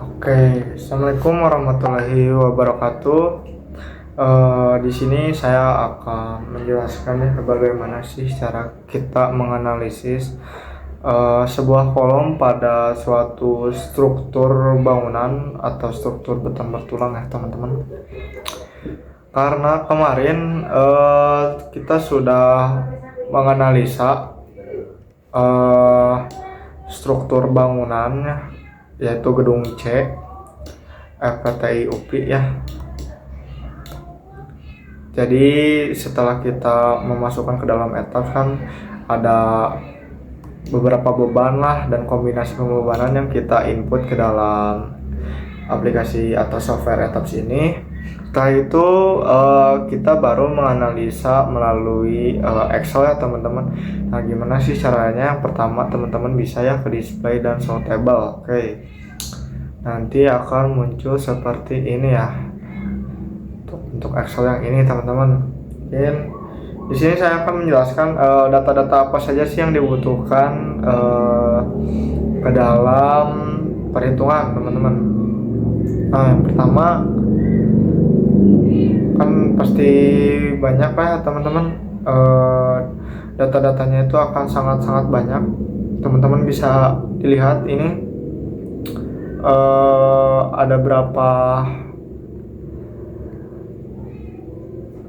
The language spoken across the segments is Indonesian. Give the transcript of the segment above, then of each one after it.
Oke, assalamualaikum warahmatullahi wabarakatuh. Di sini saya akan menjelaskan ya bagaimana sih cara kita menganalisis sebuah kolom pada suatu struktur bangunan atau struktur beton bertulang ya teman-teman. Karena kemarin kita sudah menganalisa struktur bangunannya, yaitu gedung C FPTI UPI ya. Jadi setelah kita memasukkan ke dalam ETABS kan ada beberapa beban lah dan kombinasi pembebanan yang kita input ke dalam aplikasi atau software ETABS ini. Setelah itu kita baru menganalisa melalui Excel ya teman-teman. Nah, gimana sih caranya? Yang pertama teman-teman bisa ya ke display dan show table. Oke. Nanti akan muncul seperti ini ya. Untuk Excel yang ini teman-teman. Dan di sini saya akan menjelaskan data-data apa saja sih yang dibutuhkan ke dalam perhitungan teman-teman. Nah, yang pertama kan pasti banyak lah ya teman-teman, data-datanya itu akan sangat-sangat banyak. Teman-teman bisa dilihat ini ada berapa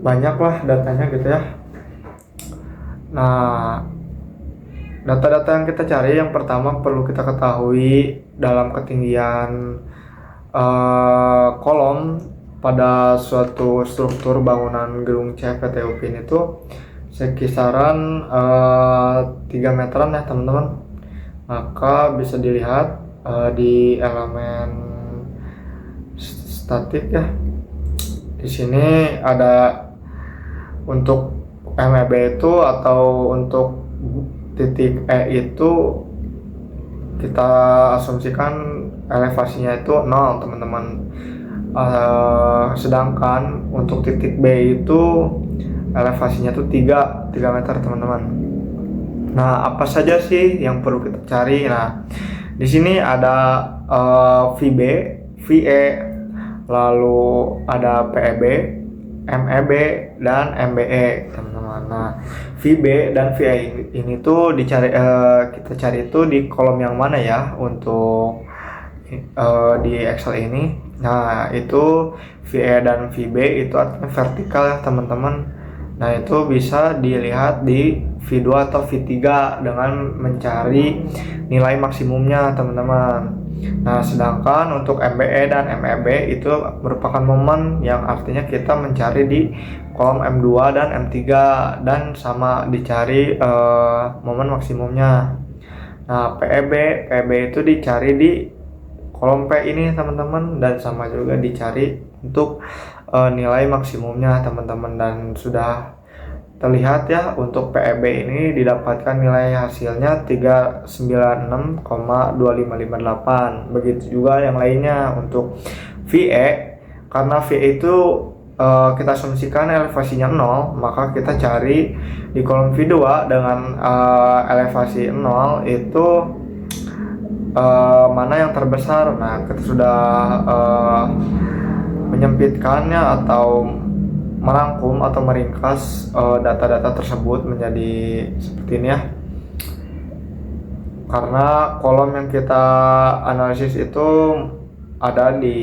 banyak lah datanya gitu ya. Nah, data-data yang kita cari yang pertama perlu kita ketahui dalam ketinggian kolom pada suatu struktur bangunan gedung CPT UPIN itu sekisaran 3 meteran ya teman-teman. Maka bisa dilihat di elemen statik ya. Di sini ada untuk MEB itu atau untuk titik E itu kita asumsikan elevasinya itu 0 teman-teman. Sedangkan untuk titik B itu elevasinya itu 3 meter teman-teman. Nah, apa saja sih yang perlu kita cari? Nah, di sini ada VB, VE, lalu ada PEB, MEB, dan MBE teman-teman. Nah, VB dan VE ini tuh dicari, kita cari itu di kolom yang mana ya untuk di Excel ini. Nah, itu VE dan VB itu artinya vertikal ya teman-teman. Nah, itu bisa dilihat di V2 atau V3 dengan mencari nilai maksimumnya teman-teman. Nah, sedangkan untuk MBE dan MEB itu merupakan momen yang artinya kita mencari di kolom M2 dan M3 dan sama dicari momen maksimumnya. Nah, PEB itu dicari di kolom P ini teman-teman dan sama juga dicari untuk nilai maksimumnya teman-teman, dan sudah terlihat ya untuk PEB ini didapatkan nilai hasilnya 396,2558. Begitu juga yang lainnya untuk VE, karena VE itu kita asumsikan elevasinya 0, maka kita cari di kolom V2 dengan elevasi 0 itu mana yang terbesar. Nah, kita sudah menyempitkannya atau merangkum atau meringkas data-data tersebut menjadi seperti ini ya. Karena kolom yang kita analisis itu ada di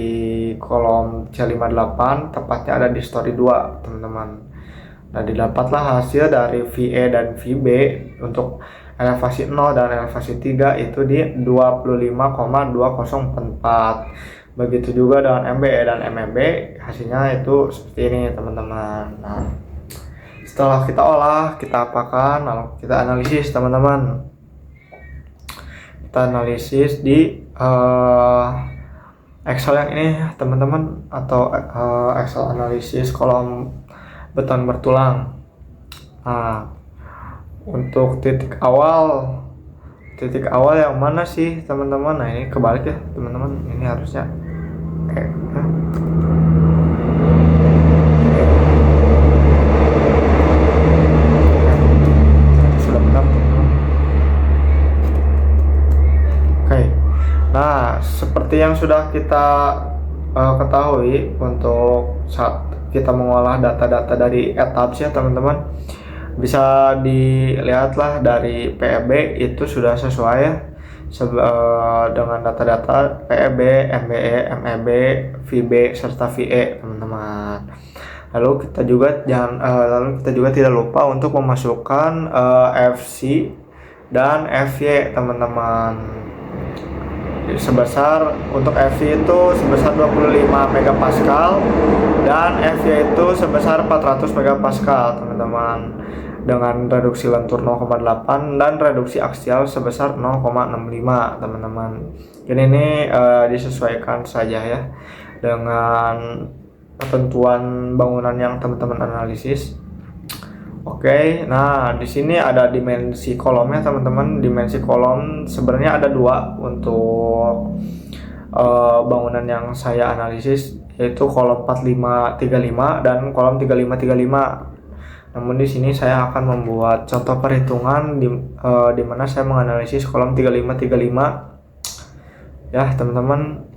kolom C58, tepatnya ada di story 2 teman-teman. Nah, didapatlah hasil dari VE dan VB untuk elevasi 0 dan elevasi 3 itu di 25,204. Begitu juga dengan MBE dan MEB, hasilnya itu seperti ini teman-teman. Nah, setelah kita olah, kita apakan, lalu kita analisis teman-teman. Kita analisis di Excel yang ini teman-teman, atau Excel analisis kolom beton bertulang. Nah, untuk titik awal yang mana sih teman-teman? Nah, ini kebalik ya teman-teman, ini harusnya sudah benar teman-teman. Oke, Nah, seperti yang sudah kita ketahui, untuk saat kita mengolah data-data dari ETABS ya teman-teman, bisa dilihatlah dari PEB itu sudah sesuai ya dengan data-data PEB, MBE, MEB, VB serta VE teman-teman. Lalu kita juga tidak lupa untuk memasukkan FC dan FY teman-teman. Untuk FY itu sebesar 25 megapascal dan FY itu sebesar 400 megapascal teman-teman, dengan reduksi lentur 0,8 dan reduksi aksial sebesar 0,65 teman-teman. Jadi ini disesuaikan saja ya dengan ketentuan bangunan yang teman-teman analisis. Oke, nah di sini ada dimensi kolomnya teman-teman. Dimensi kolom sebenarnya ada dua untuk bangunan yang saya analisis, yaitu kolom 4535 dan kolom 3535. Namun di sini saya akan membuat contoh perhitungan di mana saya menganalisis kolom 3535 ya teman-teman.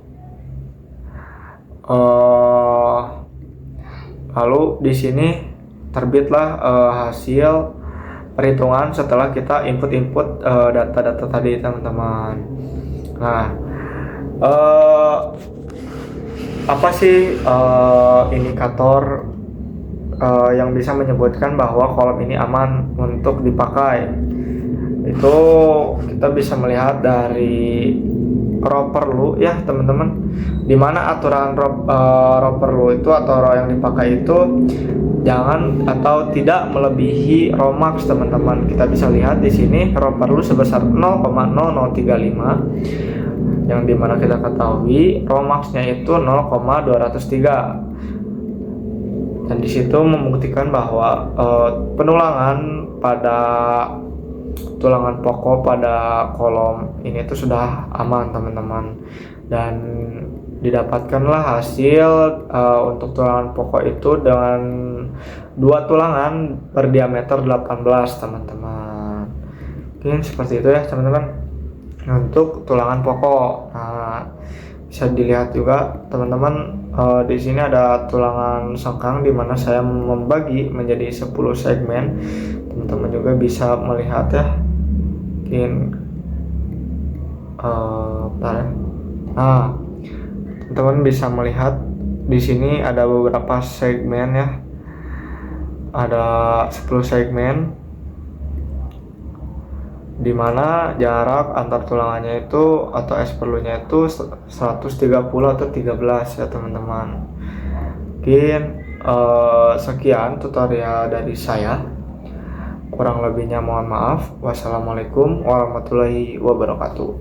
Lalu di sini terbitlah hasil perhitungan setelah kita input data-data tadi teman-teman. Nah, apa sih indikator yang bisa menyebutkan bahwa kolom ini aman untuk dipakai? Itu kita bisa melihat dari raw perlu ya teman-teman, dimana aturan raw perlu itu atau raw yang dipakai itu jangan atau tidak melebihi raw max teman-teman. Kita bisa lihat di sini raw perlu sebesar 0,0035, yang dimana kita ketahui raw maxnya itu 0,203, dan disitu membuktikan bahwa penulangan pada tulangan pokok pada kolom ini itu sudah aman teman-teman, dan didapatkanlah hasil untuk tulangan pokok itu dengan dua tulangan berdiameter 18 teman-teman. Mungkin seperti itu ya teman-teman untuk tulangan pokok. Nah, bisa dilihat juga teman-teman di sini ada tulangan sengkang di mana saya membagi menjadi 10 segmen. Teman-teman juga bisa melihat ya. Mungkin bentar ya. Nah, teman-teman bisa melihat di sini ada beberapa segmen ya. Ada 10 segmen di mana jarak antar tulangannya itu atau S perlunya itu 130 atau 13 ya teman-teman. Mungkin sekian tutorial dari saya. Kurang lebihnya mohon maaf. Wassalamualaikum warahmatullahi wabarakatuh.